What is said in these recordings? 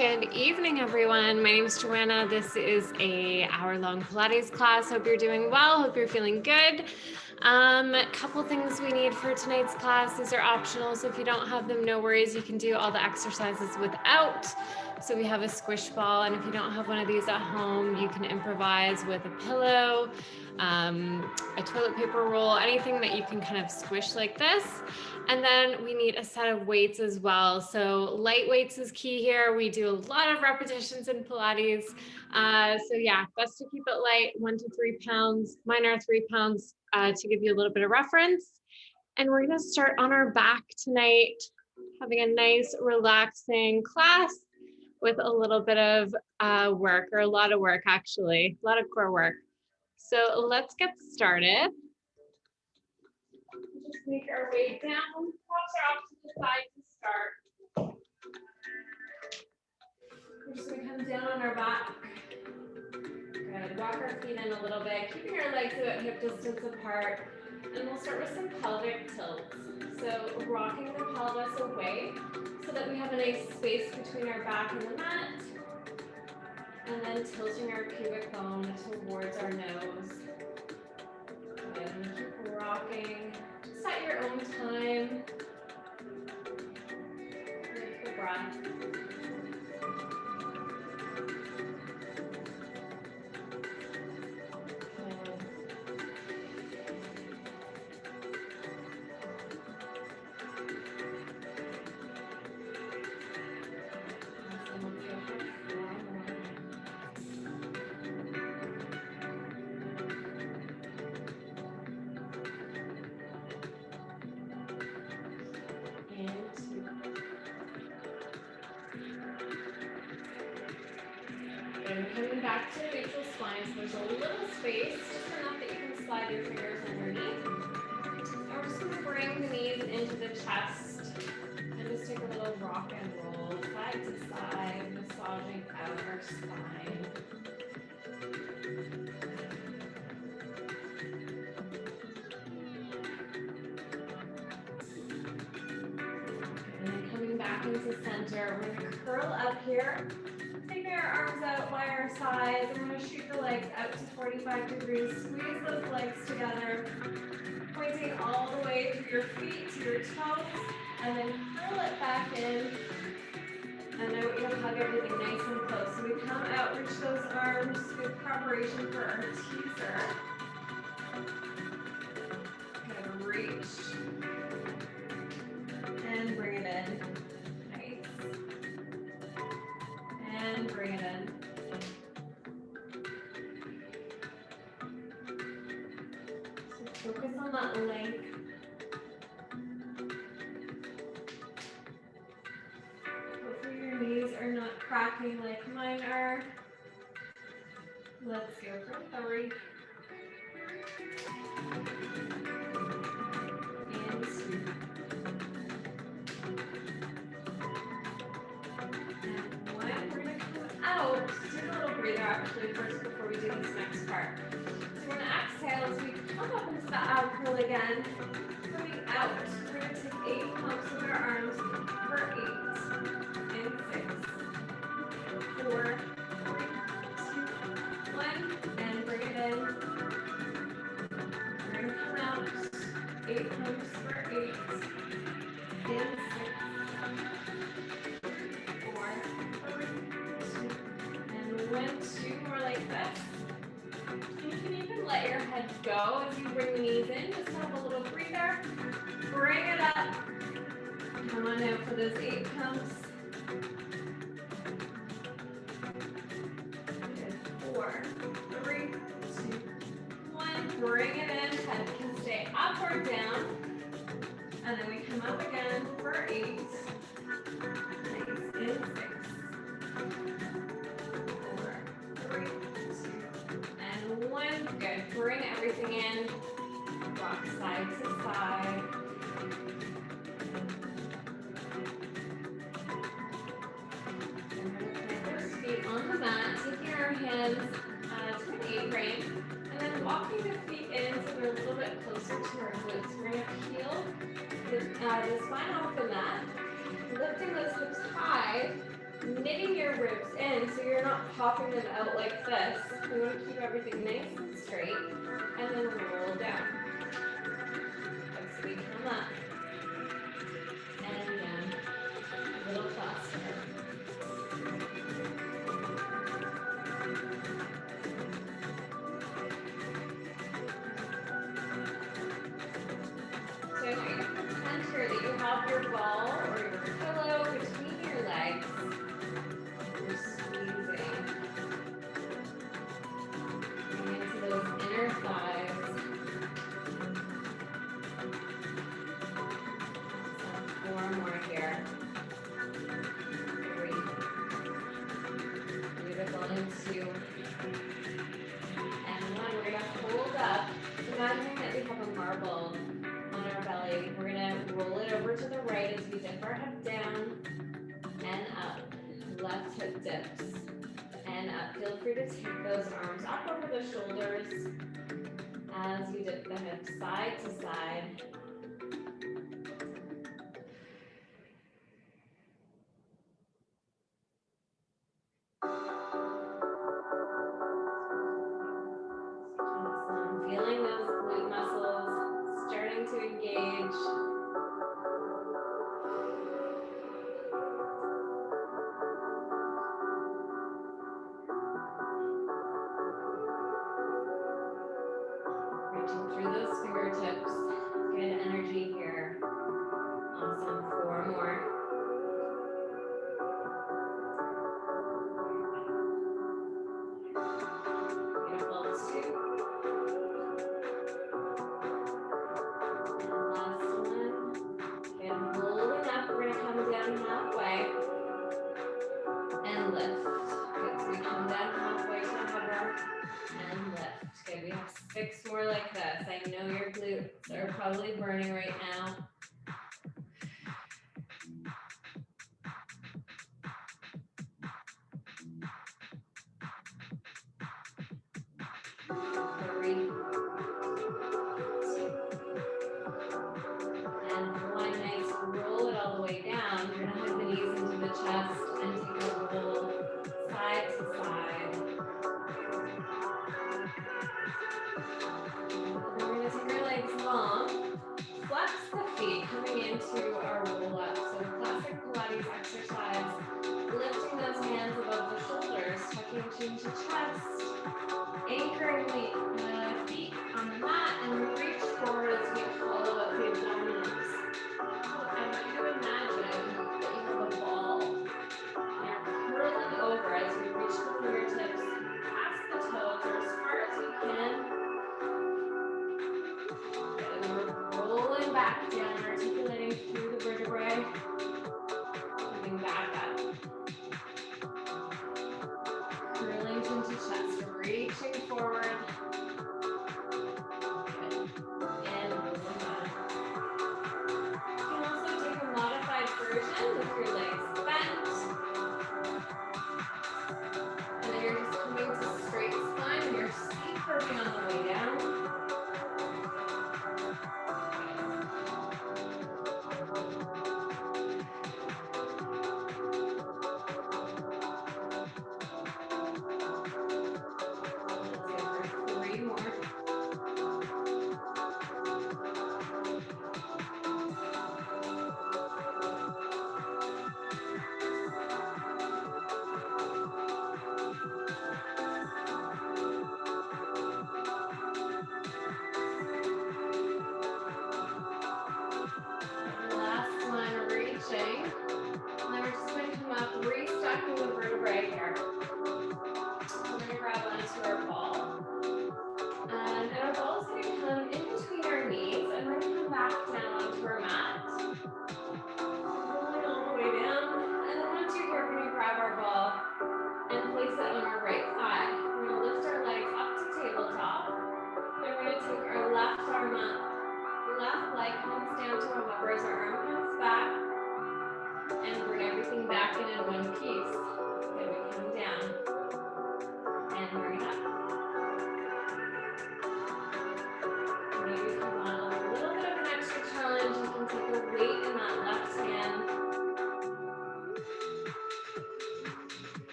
Good evening, everyone. My name is Joanna. This is a hour-long Pilates class. Hope you're doing well. Hope you're feeling good. A couple things we need for tonight's class. These are optional, so if you don't have them, no worries. You can do all the exercises without. So we have a squish ball, and if you don't have one of these at home, you can improvise with a pillow, a toilet paper roll, anything that you can kind of squish like this. And then we need a set of weights as well. So light weights is key here. We do a lot of repetitions in Pilates. So yeah, best to keep it light, 1 to 3 pounds. Mine are 3 pounds to give you a little bit of reference. And we're gonna start on our back tonight, having a nice relaxing class with a little bit of work, or a lot of work actually, a lot of core work. So let's get started. Just make our way down, props are off to the side to start. We're just gonna come down on our back. Good, walk our feet in a little bit, keeping our legs about hip distance apart. And we'll start with some pelvic tilts. So rocking the pelvis away so that we have a nice space between our back and the mat. And then tilting our pubic bone towards our nose. Good, and keep rocking. Just at your own time. With the breath. And coming back to neutral spine, so there's a little space, just enough that you can slide your fingers underneath. And we're just going to bring the knees into the chest and just take a little rock and roll side to side, massaging out our spine. And then coming back into center, we're going to curl up here. Taking our arms out by our sides, we're going to shoot the legs out to 45 degrees. Squeeze those legs together, pointing all the way through your feet to your toes, and then curl it back in. And I want you to hug everything nice and close. So we come out, reach those arms, good preparation for our teaser. Good, reach. And bring it in. Nice. And bring it in. So focus on that length. Hopefully your knees are not cracking like mine are. Let's go for 3. And 2. And 1. We're going to come out. Take a little breather actually first before we do this next part. So we're going to exhale as we come up into the ab curl again. Coming out, we're going to take 8 pumps with our arms for 8 and 6, 4, 3, 2, 1, and bring it in. We're going to come out, 8 pumps for 8 and 6, 4, 3, 2, and 1, 2 more like this. You can even let your head go as you bring the knees in. Just have a little breather. Bring it up. Come on out for those 8 pumps. Good. 4, 3, 2, 1. Bring it in. Head can stay up or down. And then we come up again for 8. Nice. And 6. 4, 3, 2, and 1. Good. Bring everything in. Rock side to side. And we're going to plant those feet on the mat, taking our hands to an A-frame, and then walking the feet in so they're a little bit closer to our glutes. We're going to peel the spine off the mat, lifting those hips high, knitting your ribs in so you're not popping them out like this. We want to keep everything nice and straight and then roll down. So we come up and down a little faster. So I want you to pretend here that you have your ball or your pillow between your legs. You're squeezing into those inner thighs. So 4 more here. 3. Beautiful. And 2. And 1. We're going to hold up. Imagining that we have a marble on our belly. We're going to roll it over to the right as we dip our hip down and up. Left hip dips and up. Feel free to take those arms up over the shoulders as you dip the hips side to side. Awesome. Feeling those glute muscles starting to engage. Reaching through those fingertips. Good energy here. Awesome. 4 more. Beautiful. 2. And last one. And holding up. We're going to come down halfway and lift. Good. So we come down halfway to hover and lift. Good. We have 6 more like this. I know your glutes are probably burning right now. 3, 2, and 1. Nice. Roll it all the way down. You're going to hug the knees into the chest and take a roll side to side. And then we're going to take our legs long. Flex the feet coming into our roll up. So classic Pilates exercise. Lifting those hands above the shoulders, tucking chin to chest. Anchoring the feet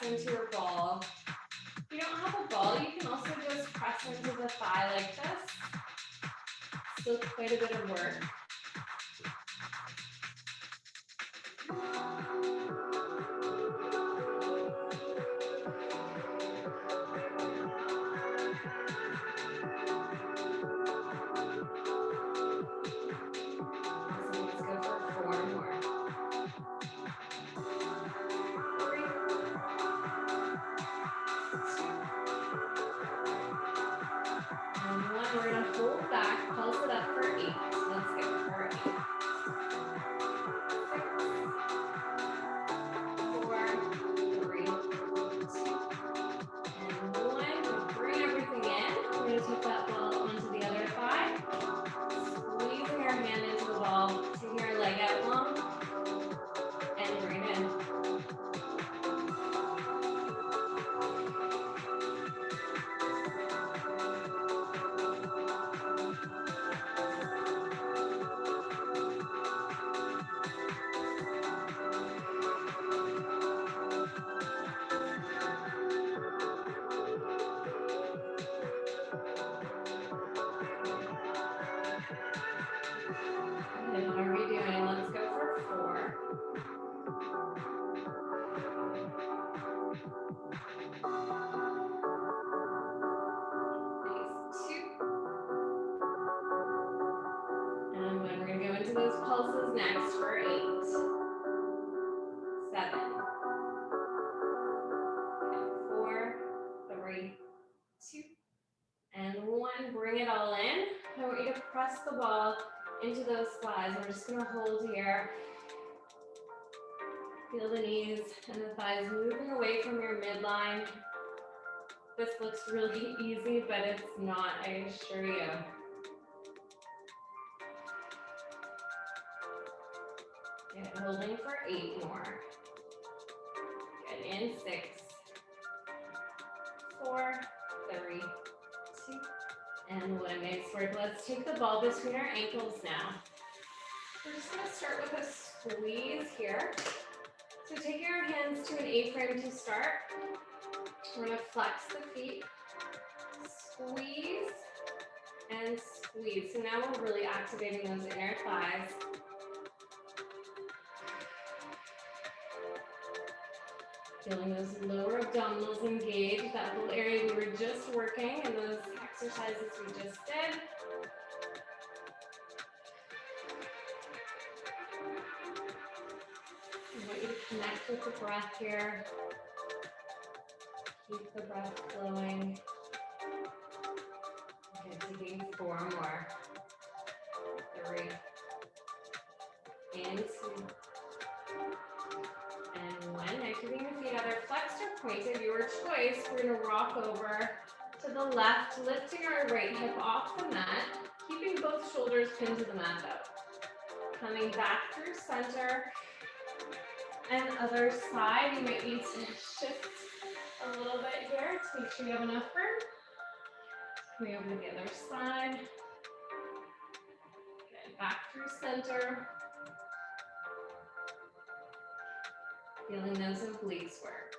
into your ball. If you don't have a ball, you can also just press into the thigh like this. Still quite a bit of work. We're going to hold back, pulse it up for 8. Let's go for 8. 6, 4, 3, 2, and 1. We'll bring everything in. We're going to take that ball onto the other thigh. Squeezing our hand into the ball, taking our leg out long, and bring it in. Good. How are we doing? Let's go for 4. Nice. 2. And when we're going to go into those pulses next for 8. 7. 4, 3, 2, and 1. Bring it all in. I want you to press the ball into those thighs. We're just going to hold here. Feel the knees and the thighs moving away from your midline. This looks really easy, but it's not, I assure you. Good. Holding for 8 more. Good. In 6, 4, 3, 2, and 1. Nice work. Let's take the ball between our ankles now. We're just going to start with a squeeze here. So taking our hands to an A-frame to start. We're going to flex the feet, squeeze, and squeeze. So now we're really activating those inner thighs. Feeling those lower abdominals engaged, that little area we were just working in those exercises we just did. I want you to connect with the breath here. Keep the breath flowing. Okay, taking 4 more. 3. And 2. And 1. Now keeping the feet either flexed or pointed, your choice. We're going to rock over to the left, lifting our right hip off the mat, keeping both shoulders pinned to the mat though. Coming back through center. And other side, you might need to shift a little bit here to make sure you have enough room. Coming over to the other side. Good. Back through center. Feeling those obliques work.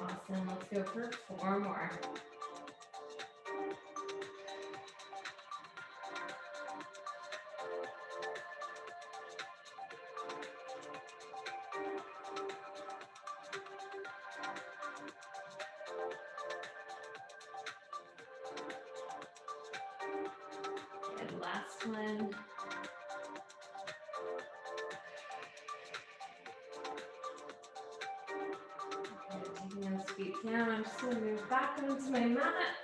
Awesome, let's go for 4 more. Good, last one. Taking those feet down, I'm just going to move back onto my mat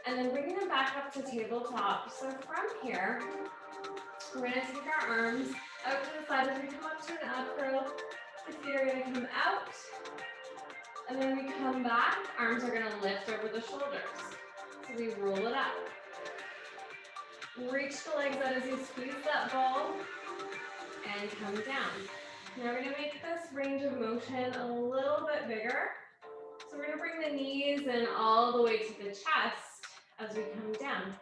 and then bringing them back up to tabletop. So from here, we're going to take our arms out to the side as we come up to an up curl. The feet are going to come out And then we come back, arms are gonna lift over the shoulders. So we roll it up. Reach the legs out as you squeeze that ball and come down. Now we're gonna make this range of motion a little bit bigger. So we're gonna bring the knees in all the way to the chest as we come down.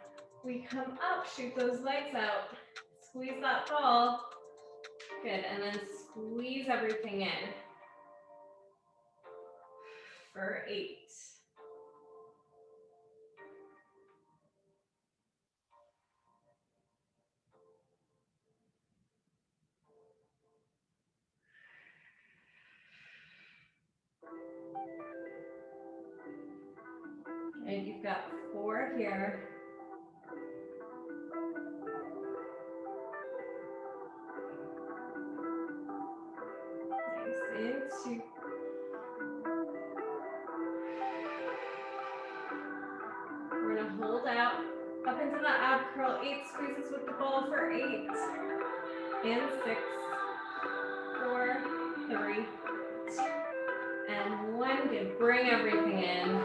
We come up, shoot those legs out, squeeze that ball. Good, and then squeeze everything in for 8. And you've got 4 here. Nice, into. We're gonna hold out, up into the ab curl, 8 squeezes with the ball for 8, and 6, 4, 3, 2, and 1. Good, bring everything in,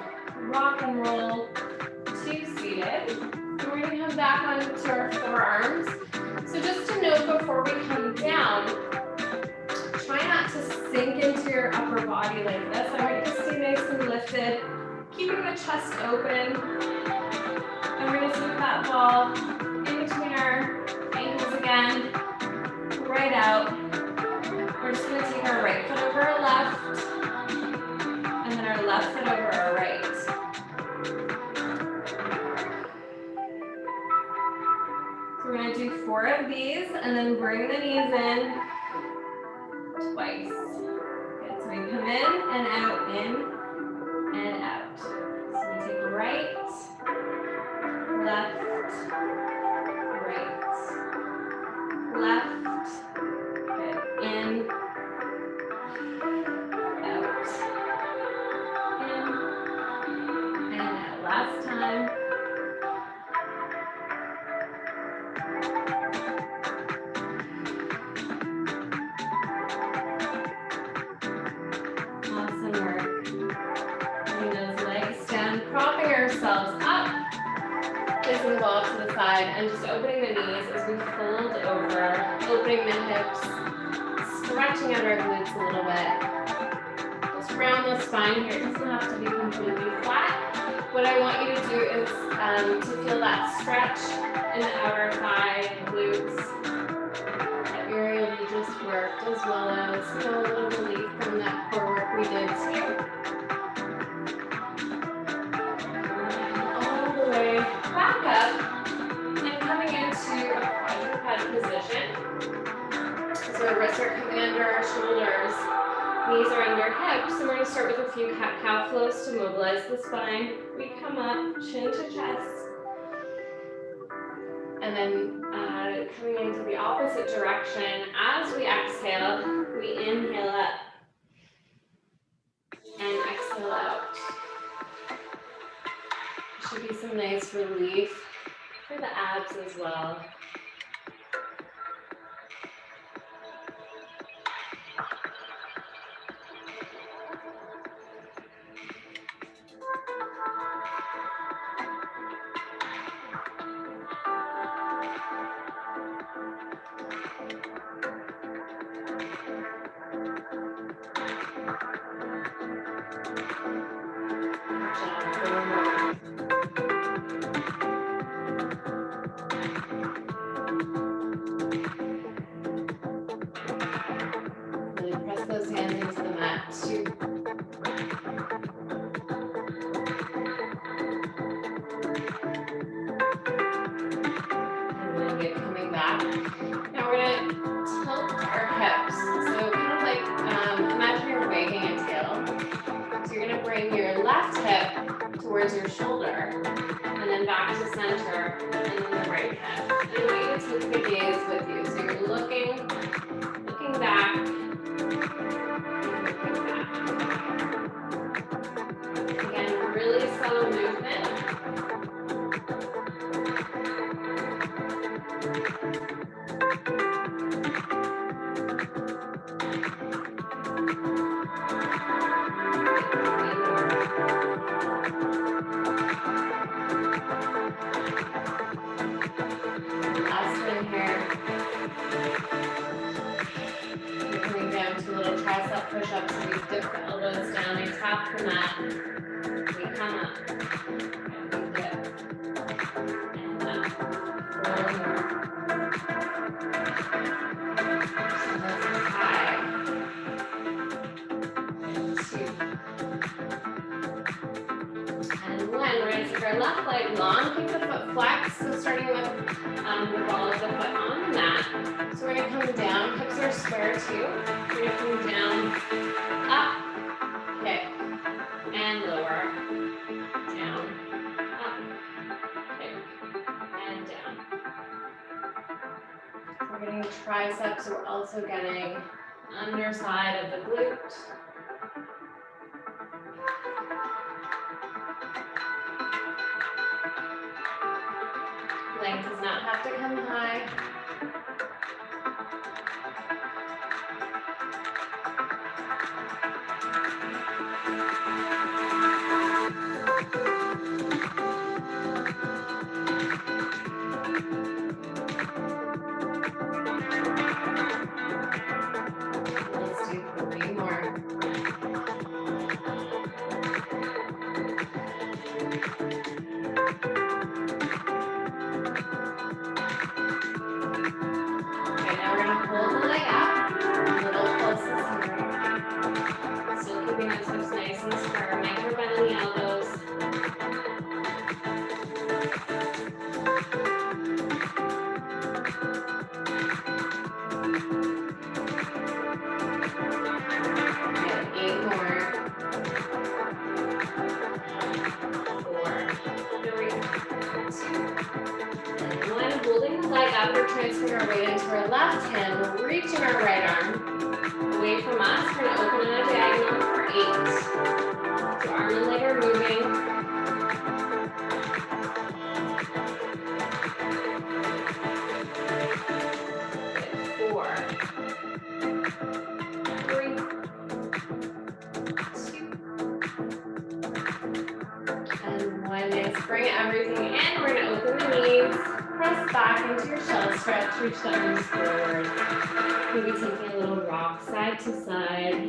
rock and roll to seated. And we're gonna come back onto our forearms. So just to note before we come down, try not to sink into your upper body like this. I want you to stay nice and lifted, keeping the chest open. And we're gonna take that ball in between our ankles again, right out. We're just gonna take our right foot over our left, and then our left foot over our right. So we're gonna do 4 of these, and then bring the knees in twice. Good, so we come in and out, in and out. So we take right, left, right, left, good, in, out, in, and out. Last time. Awesome work. Bring those legs down, propping ourselves up. Placing the ball to the side and just opening the knees as we fold over, opening the hips, stretching out our glutes a little bit. Just round the spine here. It doesn't have to be completely flat. What I want you to do is to feel that stretch in the outer thigh, glutes, that area we just worked, as well as, a little relief from that core work we did too. All the way back up and coming into a quadruped position. So our wrists are coming under our shoulders, knees are under hips, and we're going to start with a few cat-cow flows to mobilize the spine. We come up, chin to chest, and then coming into the opposite direction. As we exhale, we inhale up and exhale out. Should be some nice relief for the abs as well. Really press those hands into the mat too. And then get coming back. Now we're going to tilt our hips. So kind of like, imagine you're wagging a tail. So you're going to bring your left hip towards your shoulder, and then back to center, and then the right hip. And I want you to take the gaze with you. So you're looking back, looking back. Again, really subtle movement. tricep push-ups. So we dip the elbows down, we tap the mat, we come up, and we dip, and up. 4 more. So this is high. 2. And 1. We're going to take our left leg long, keep the foot flex. So starting with the ball of the foot on the mat. So we're going to come down, hips are square too. We're going to come down, up, kick, and lower, down, up, kick, and down. We're getting triceps, we're also getting underside of the glute. Leg does not have to come high. Let's do 3 more. Okay, now we're going to pull the leg up. Little pulses here. Still keeping those hips nice and square. Micro bend in the elbows. Okay, 8 more. 4, 3, 2, and 1. Holding the leg up, we're transferring our weight into our left hand. We're reaching our right arm away from us. We're going to open in a diagonal for 8. So arm and leg are moving. 4, 3, 2, and 1. Nice. Bring everything in. We're going to open the knees. Press back into your shell stretch. Reach the arms forward. Maybe taking a little rock side to side.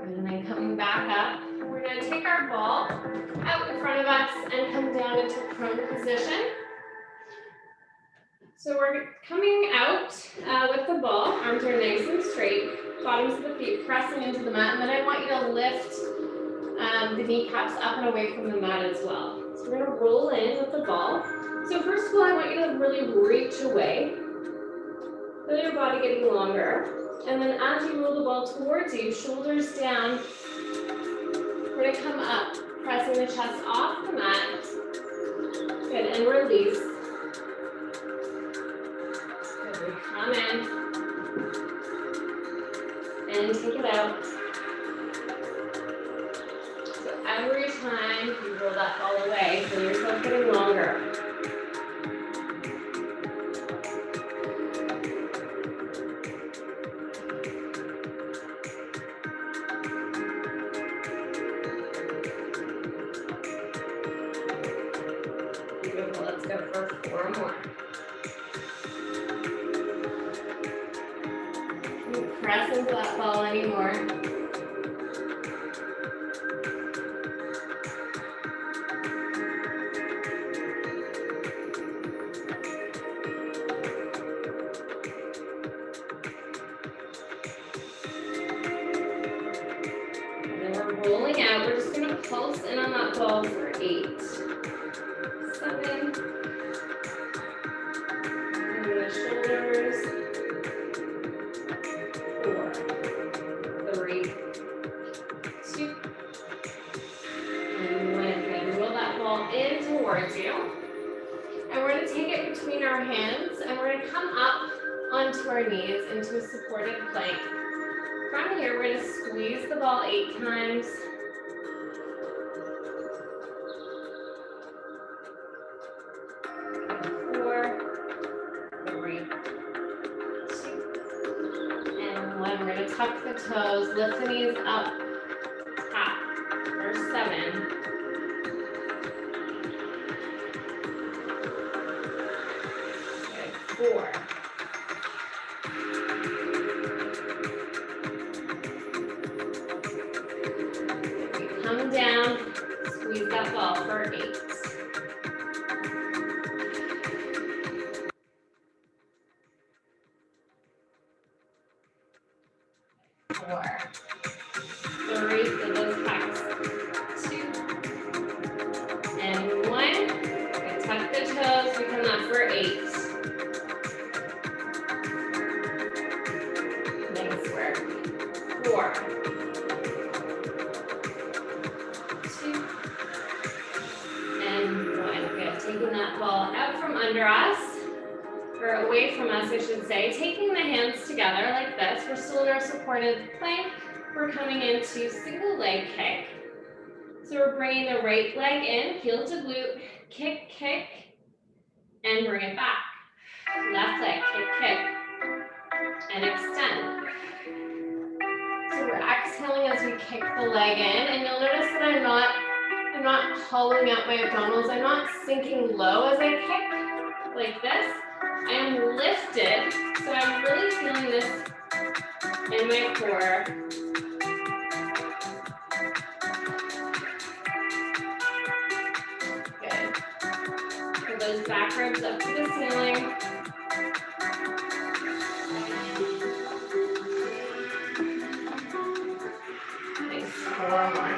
And then coming back up, we're going to take our ball out in front of us and come down into prone position. So we're coming out with the ball, arms are nice and straight, bottoms of the feet pressing into the mat, and then I want you to lift the kneecaps up and away from the mat as well. So we're going to roll in with the ball. So first of all, I want you to really reach away. Feel your body getting longer. And then as you roll the ball towards you, shoulders down, we're going to come up, pressing the chest off the mat. Good, and release. Good, we come in. And take it out. So every time you roll that ball away, feel yourself getting longer. Beautiful, let's go for 4 more. Don't press into that ball anymore. Rolling out, we're just going to pulse in on that ball for 8, 7, and the shoulders, 4, 3, 2, and 1. Good. Roll that ball in towards you. And we're going to take it between our hands, and we're going to come up onto our knees into a supported plank. From here, we're going to squeeze the ball 8 times. 4, 3, 2, and 1. We're going to tuck the toes, lift the knees up, tap for 7, 4. Come down, squeeze that ball for 8. 4. 3, feel those pecs. 2. And 1. Good, tuck the toes, we come up for 8. Nice work. 4. 2. And 1. Good, taking that ball out from under us, or away from us, I should say. Taking the hands together like this. We're still in our supported plank. We're coming into single leg kick. So we're bringing the right leg in, heel to glute, kick, kick, and bring it back. Left leg, kick, kick, and extend. So we're exhaling as we kick the leg in, and you'll notice that I'm not hollowing out my abdominals. I'm not sinking low as I kick like this. I am lifted, so I'm really feeling this in my core. Good. Put those back ribs up to the ceiling. Nice. 4 more.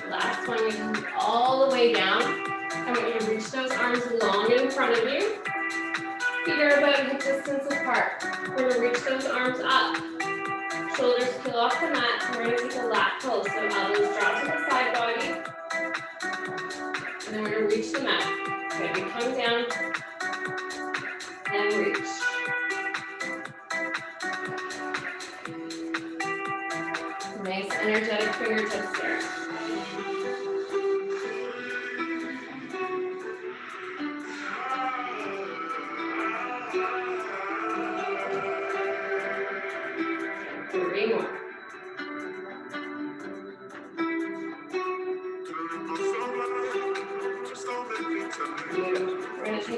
Last one, we can go all the way down. I want you to reach those arms long in front of you. Feet are about hip distance apart. We're going to reach those arms up. Shoulders peel off the mat. And we're going to take a lat pull. So elbows drop to the side body. And then we're going to reach the mat. Good. We come down and reach. Nice energetic fingertips here.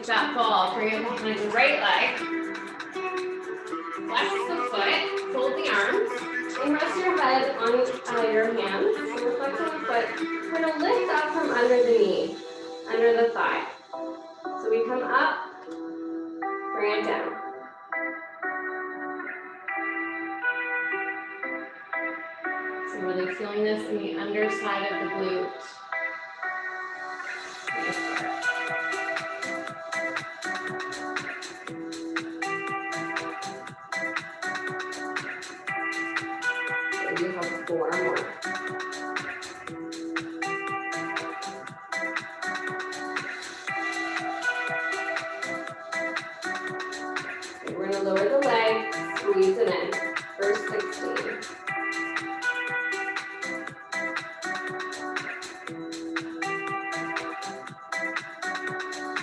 That ball, bring it behind the right leg. Flex the foot, fold the arms, and rest your head on your hands. And we're flexing the foot. We're going to lift up from under the knee, under the thigh. So we come up, bring it down. So really feeling this in the underside of the glute. You have 4 more. Okay, we're going to lower the leg, squeeze it in for 16.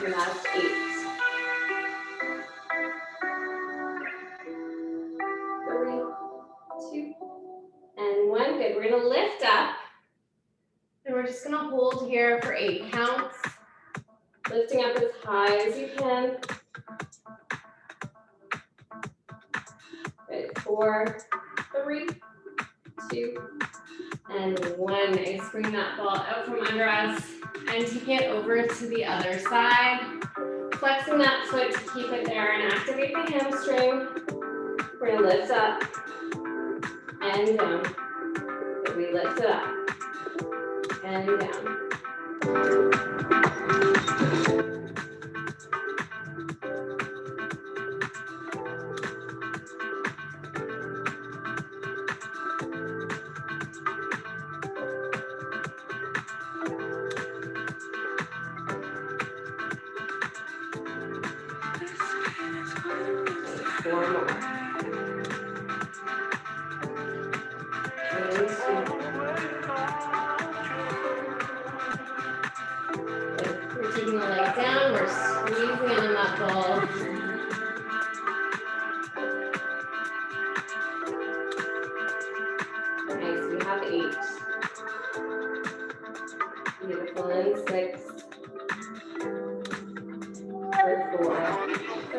And that's 8. 3, 2, and 1. Good. We're going to lift up, and we're just going to hold here for 8 counts. Lifting up as high as you can. Good. 4, 3, 2, and 1. Nice. Bring that ball out from under us and take it over to the other side. Flexing that foot to keep it there and activate the hamstring. We're going to lift up and down. We lift it up and down.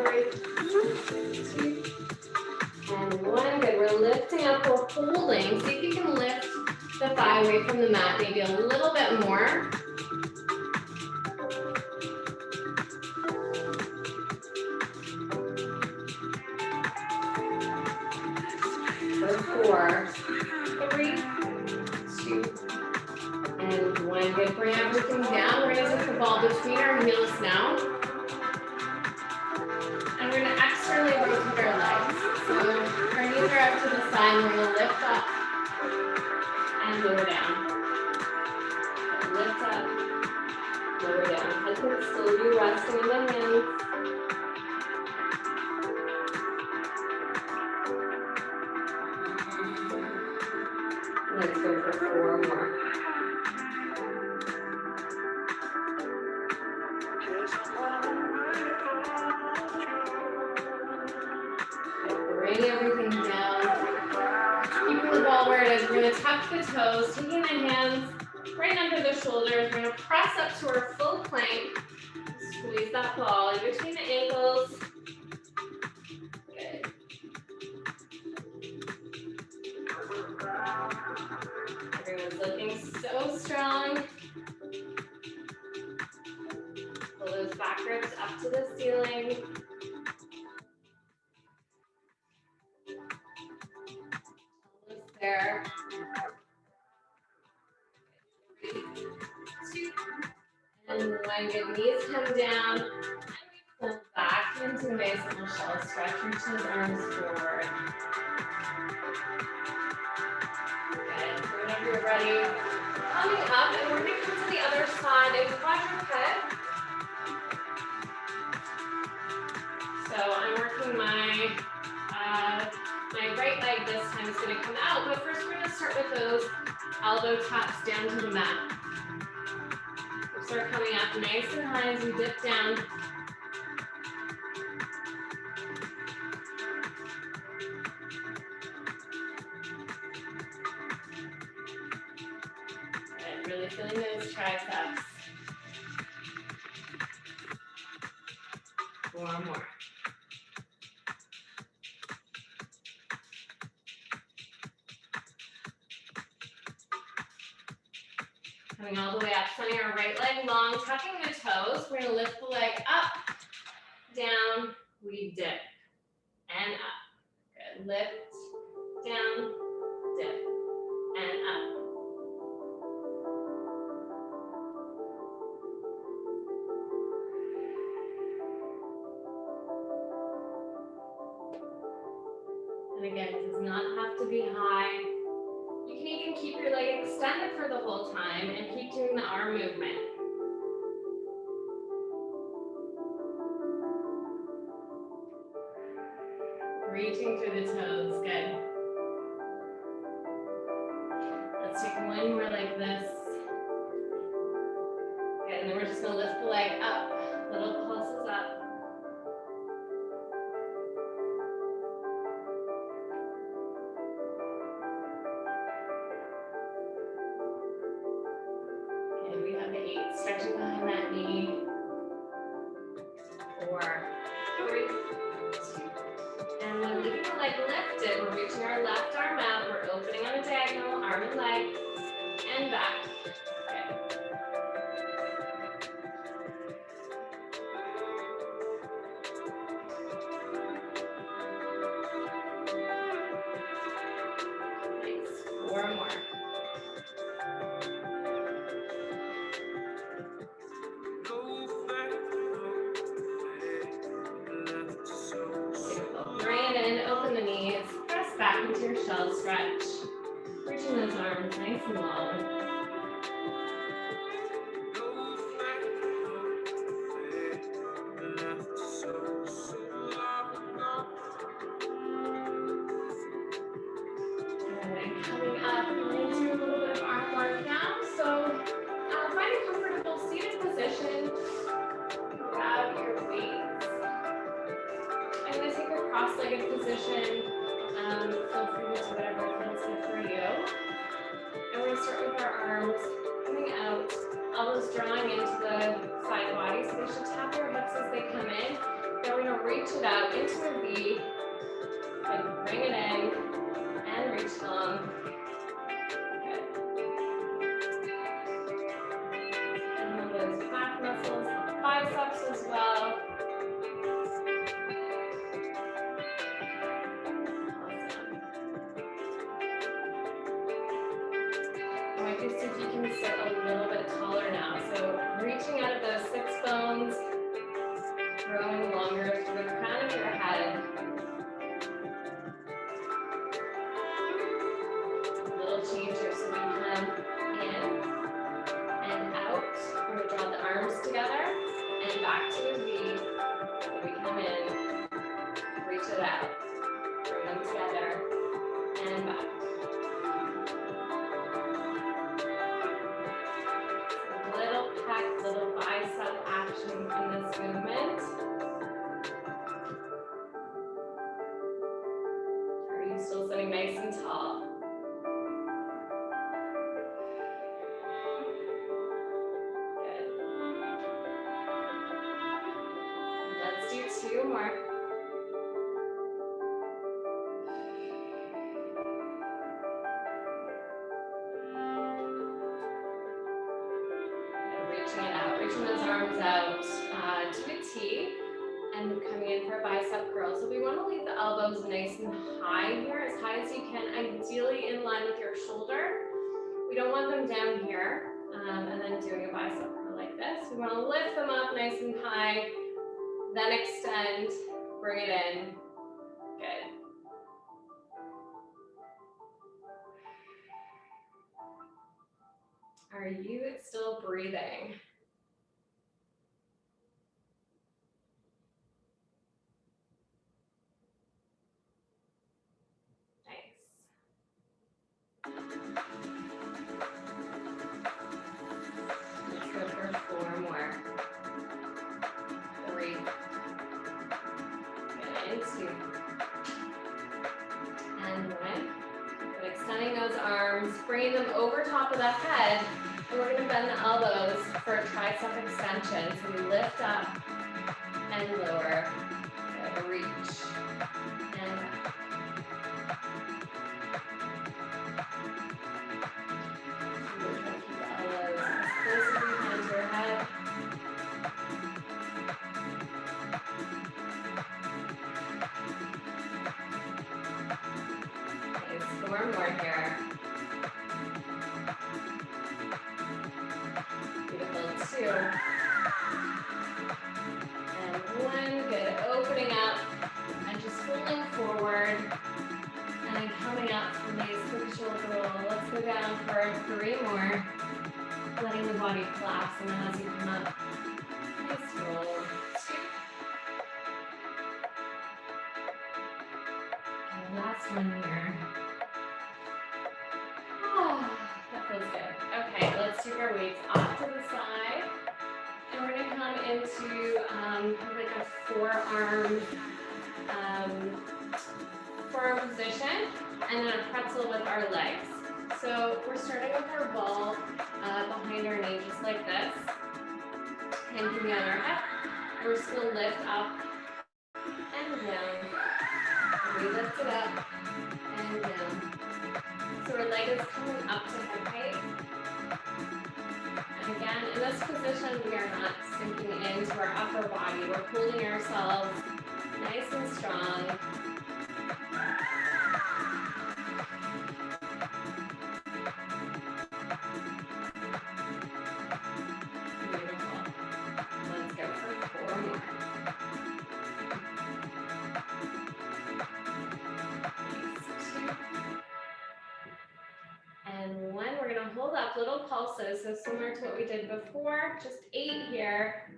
3, 2, and 1. Good. We're lifting up, we're holding. See if you can lift the thigh away from the mat, maybe a little bit more. For 4, 3, 2, and 1. Good. Bring everything down. We're going to take the ball between our heels now. And we're going to externally rotate our legs. So our knees are up to the side. We're going to lift up and lower down. Lift up, lower down. Head can still be resting in the hands. Let's go for 4 more. Bring everything down. Keeping the ball where it is. We're going to tuck the toes, taking the hands right under the shoulders. We're going to press up to our full plank. Squeeze that ball in between the ankles. Good. Everyone's looking so strong. Pull those back ribs up to the ceiling. Almost there. 3, 2, and 1. Good. Knees come down. And we pull back into a nice little shell stretch. Reach those arms forward. Good. Whenever you're ready, coming up, and we're going to come to the other side in quadruped. So I'm working my right leg this time is going to come out, but first we're going to start with those elbow taps down to the mat. We'll start coming up nice and high as we dip down. Good. Really feeling those triceps. 4 more. Coming all the way up, sending our right leg long, tucking the toes. We're going to lift the leg up, down, we dip, and up. Good. Lift, down, dip, and up. And again, it does not have to be high. You can even keep your leg extended for the whole time and keep doing the arm movement. Reaching through the toes, good. Let's take one more like this. Good, and then we're just gonna lift the leg up, little pulses up. Okay, we have the 8, stretching behind that knee. 4, 3, 2, and when leaving the leg lifted, we're reaching our left arm out, we're opening on a diagonal, arm and leg, and back. Okay. Nice. 4 more. Bring it in, open the knees, press back into your shell stretch. Reaching those arms nice and long. And coming up, we're going to do a little bit of arm work now. So find a comfortable seated position. Grab your weights. I'm going to take a cross-legged position. Feel free to do whatever feels good for you. And we're going to start with our arms coming out, elbows drawing into the side body. So they should tap your hips as they come in. Now we're gonna reach it out into a V and bring it in and reach long. Good. And move those back muscles, the biceps as well. Awesome. I might just see if you can sit a little bit taller now. So reaching out of those sits bones, growing longer through the crown of your head. A little change here, so we come in and out. We're going to draw the arms together and back to a V. So we come in, reach it out, bring them together, and back. So little pec, little bicep action in this movement. Are you still sitting nice and tall? Good. Let's do 2 more. Reaching it out, reaching those arms out to a T, and coming in for a bicep curl. So we want to leave the elbows nice and high here, as high as you can, ideally in line with your shoulder. We don't want them down here, and then doing a bicep curl like this. We want to lift them up nice and high, then extend, bring it in. Good. Are you still breathing? Let's go for 4 more. 3. Good, 2. And 1. Good, extending those arms, bringing them over top of the head. And we're going to bend the elbows for a tricep extension. So we lift up and lower. Good, reach. And back. Keep the elbows as close as you can to your head. Okay, 4 more here. Beautiful. 2. And 1. Good. Opening up and just folding forward. And then coming up from nice quick shoulder roll. Let's go down for 3 more. Letting the body collapse, and then as you come up, nice roll. 2. And last one here. That feels good. Okay, let's take our weights off to the side. And we're gonna come into like a forearm position, and then a pretzel with our legs. So we're starting with our ball behind our knee, just like this. Hand can be on our hip. We're just gonna lift up and down. We lift it up and down. So our leg is coming up to hip height. And again, in this position, we are not sinking into our upper body. We're holding ourselves nice and strong. Beautiful. Let's go for 4 more. Nice. 2. And 1. We're going to hold up little pulses, so similar to what we did before, just 8 here.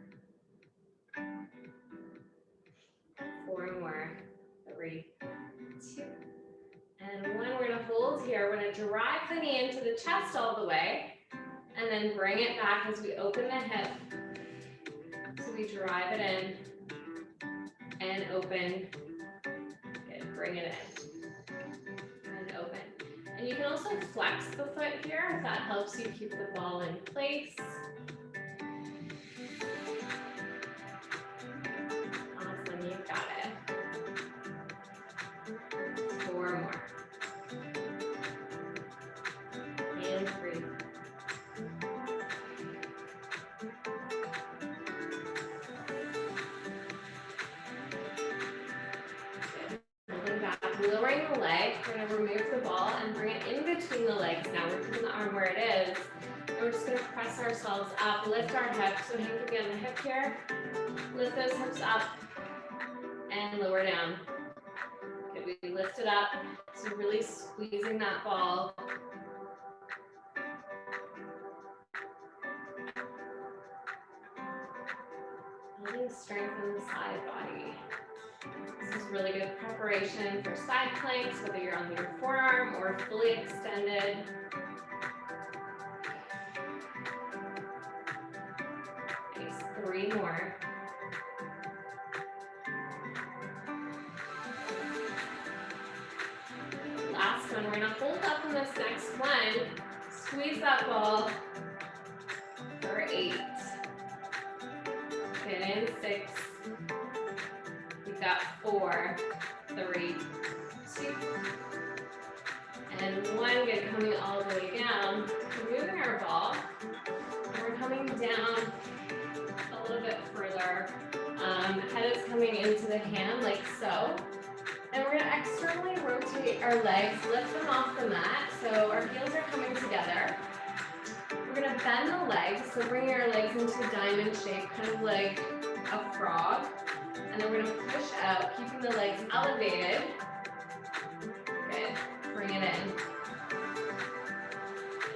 4 more. 3, 2. And 1. We're going to hold here. We're going to drive the knee into the chest all the way, and then bring it back as we open the hip. So we drive it in and open. Good. Bring it in and open. And you can also flex the foot here if that helps you keep the ball in place. Awesome. lowering the leg. We're gonna remove the ball and bring it in between the legs now. We're keeping the arm where it is. And we're just gonna press ourselves up, lift our hips. So hang with me on the hip here. Lift those hips up and lower down. Okay, we lift it up. So really squeezing that ball. Building strength in the side body. This is really good preparation for side planks, whether you're on your forearm or fully extended. Nice, 3 more. Last one, we're gonna hold up in this next one. Squeeze that ball for 8. Get in 6. We've got 4, 3, 2, and 1. Good, coming all the way down. We're moving our ball. And we're coming down a little bit further. Head is coming into the hand like so. And we're gonna externally rotate our legs, lift them off the mat. So our heels are coming together. We're gonna bend the legs, so bringing our legs into a diamond shape, kind of like a frog. And then we're gonna push out, keeping the legs elevated. Good, bring it in.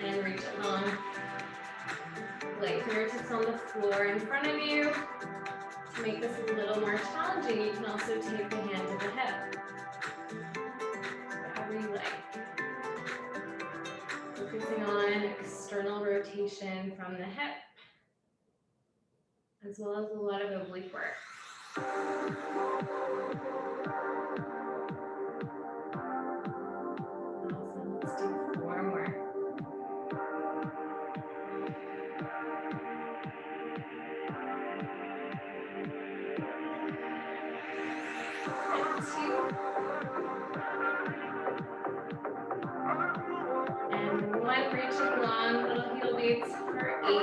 And reach it long. Lay fingertips on the floor in front of you. To make this a little more challenging, you can also take the hand to the hip. Whatever you like. Focusing on external rotation from the hip, as well as a lot of oblique work. Awesome, let's do 4 more. And 2. And 1, reaching long, little heel beats for 8.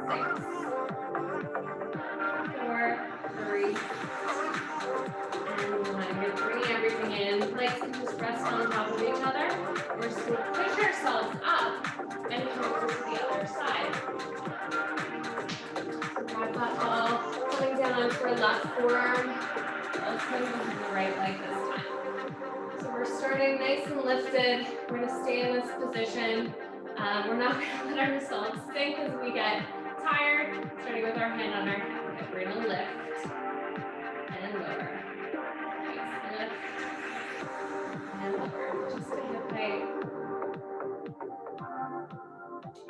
6, 4, 3, 2, and 1. Good, bringing everything in. Legs can just rest on top of each other. We're just going to push ourselves up and come over to the other side. So grab that ball, coming down onto our left forearm. Let's move to the right leg this time. So we're starting nice and lifted. We're going to stay in this position. We're not going to let ourselves sink as we get tired. Starting with our hand on our hip. We're going to lift and lower. Nice, lift and lower. Just a hip height.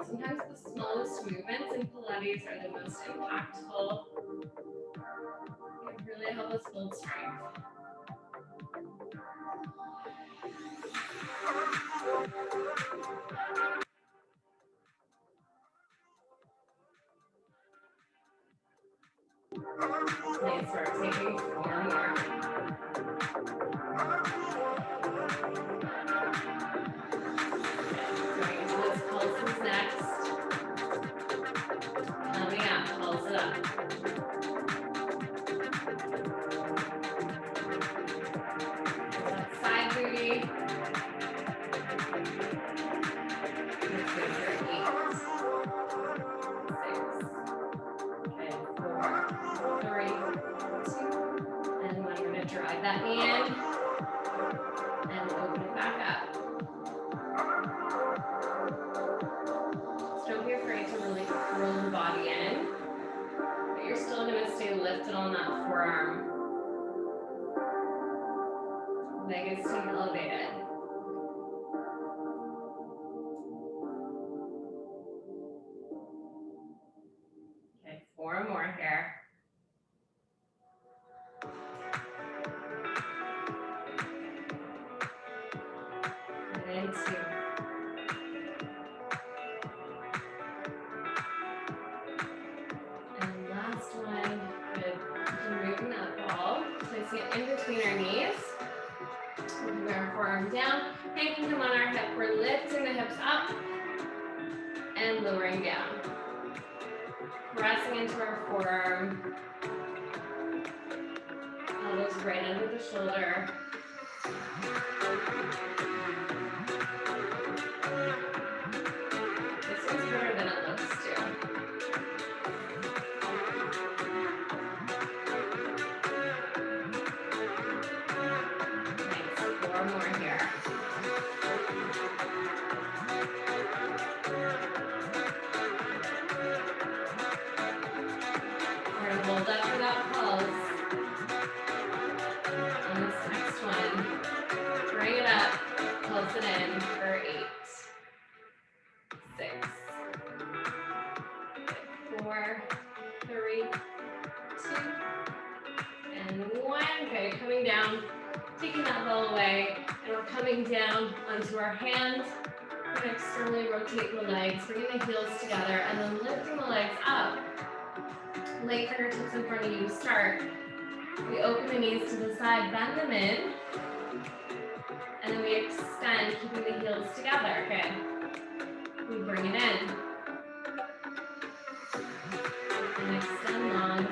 Sometimes the smallest movements in Pilates are the most impactful. They really help us build strength. Nice work, taking 4 more. Going into those pulses next. Coming up, pulse it up. That side booty. Let's go for 8, 6. Okay, 4, 3, 2, and I'm going to drive that hand and open it back up. So don't be afraid to really curl the body in, but you're still going to stay lifted on that forearm. Leg is staying elevated. Okay, 4 more here. And 2. And last one. Good. Removing that ball, placing it in between our knees. Moving our forearm down, hanging them on our hip. We're lifting the hips up and lowering down. Pressing into our forearm. right under the shoulder. This one's harder than it looks too. Nice, 4 more here. We're gonna hold up for that pulse. On this next one, bring it up, pulse it in for 8, 6, 4, 3, 2, and 1. Okay, coming down, taking that ball away, and we're coming down onto our hands. We're gonna externally rotate the legs, bringing the heels together, and then lifting the legs up. Leg fingertips in front of you to start. We open the knees to the side, bend them in, and then we extend, keeping the heels together. Okay. We bring it in. And extend long.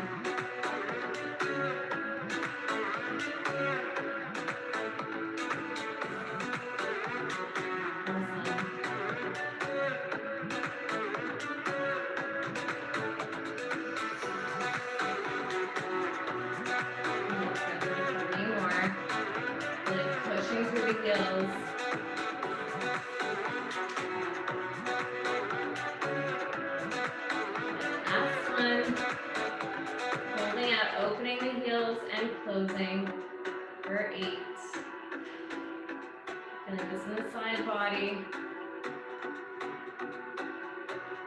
Awesome. More. Like pushing through the heels. Last one. Holding out, opening the heels and closing for 8. Feeling this in the side body.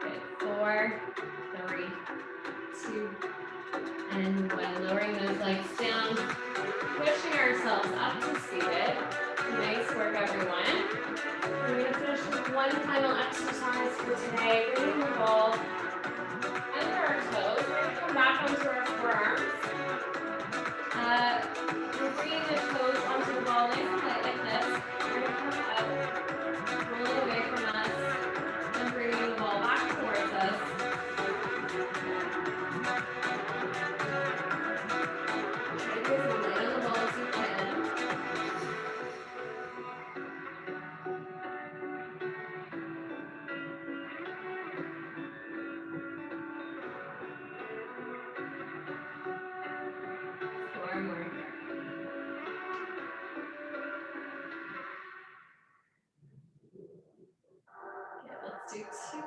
Good. 4, 3, 2, and 1. Lowering those legs down. Pushing ourselves up to seated. Nice work, everyone. We're going to finish with one final exercise for today. Bringing the ball under our toes. We're going to come back onto our forearms. We're bringing the toes onto the ball nice and light like this. We're going to come up, rolling away from us, and bringing the ball back towards us. Try to get as light on the ball as you can. Do 2.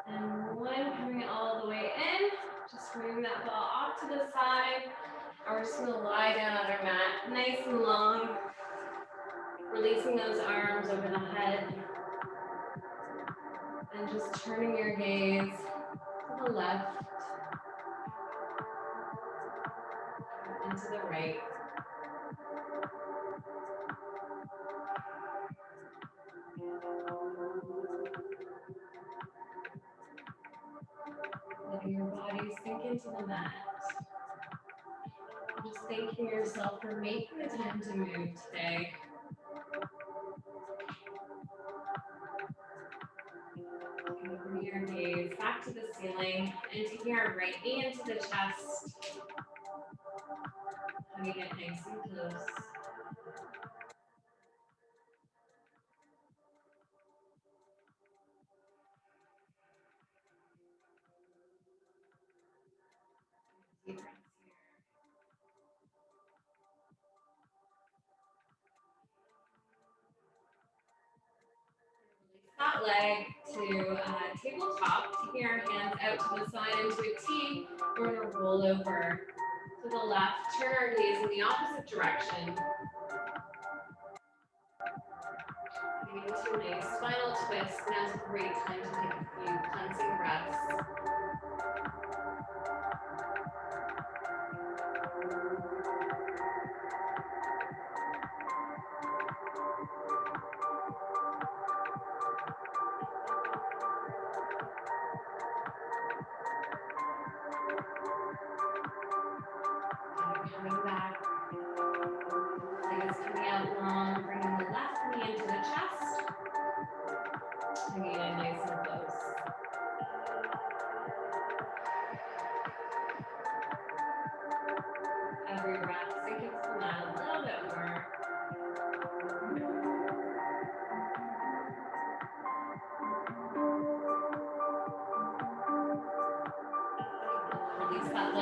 And 1, coming all the way in. Just bring that ball off to the side. And we're just going to lie down on our mat, nice and long. Releasing those arms over the head. And just turning your gaze to the left and to the right. Letting your body sink into the mat. Just thanking yourself for making the time to move today. Bring your gaze back to the ceiling and taking our right knee into the chest. Hugging it nice and close. Deep breaths here. Release that leg to tabletop, taking our hands out to the side into a T. We're going to roll over to the left, turn our gaze in the opposite direction. Getting into a nice spinal twist. Now's a great time to take a few cleansing breaths. Coming back. Leg is coming out long, bringing the left knee into the chest. Bringing it in nice and close.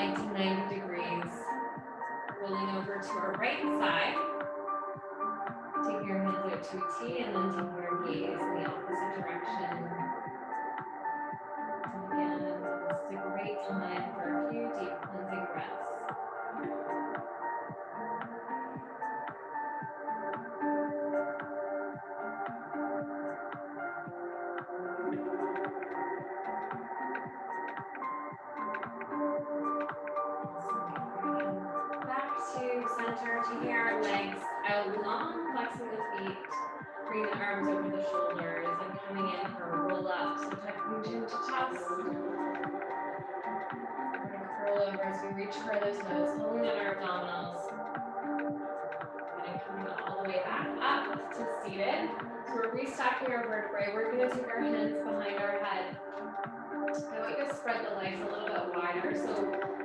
leg to 90 degrees. Rolling over to our right side. Taking your hands out to a T and then taking your gaze in the opposite direction. And again, this is a great time for a few deep cleansing breaths. Back to center, taking our legs out long, flexing the feet. Bring the arms over the shoulders and coming in for a roll up. So tucking chin to chest. We're going to curl over as we reach for the toes, pulling out our abdominals. And coming all the way back up to seated. So we're restacking our vertebrae. We're going to take our hands behind our head. I want you to spread the legs a little bit wider. So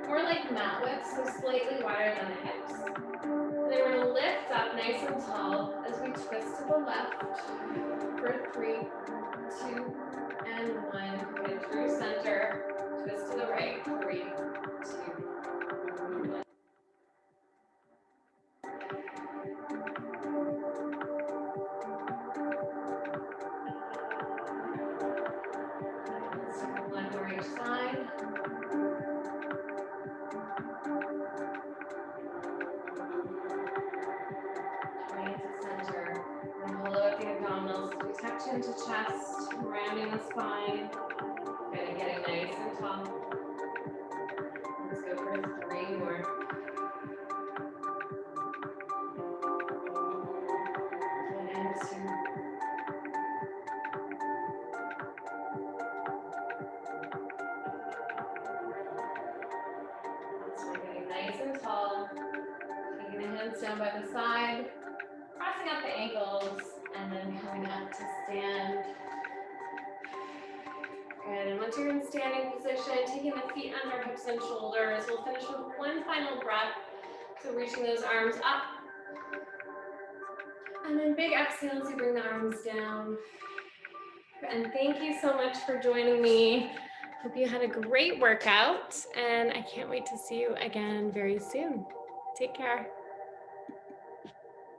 more like mat width, so slightly wider than the hips. Then we're going to lift up nice and tall as we twist to the left for 3, 2, and 1. Get through center, twist to the right, 3, 2, 1. Let's take one more each side. Into chest, rounding the spine, good, getting nice and tall. Let's go for 3 more. And 2. So we're getting nice and tall. Taking the hands down by the side, crossing out the ankles, and then coming up to stand. Good, and once you're in standing position, taking the feet under hips and shoulders, we'll finish with one final breath. So reaching those arms up. And then big exhale as you bring the arms down. And thank you so much for joining me. Hope you had a great workout, and I can't wait to see you again very soon. Take care.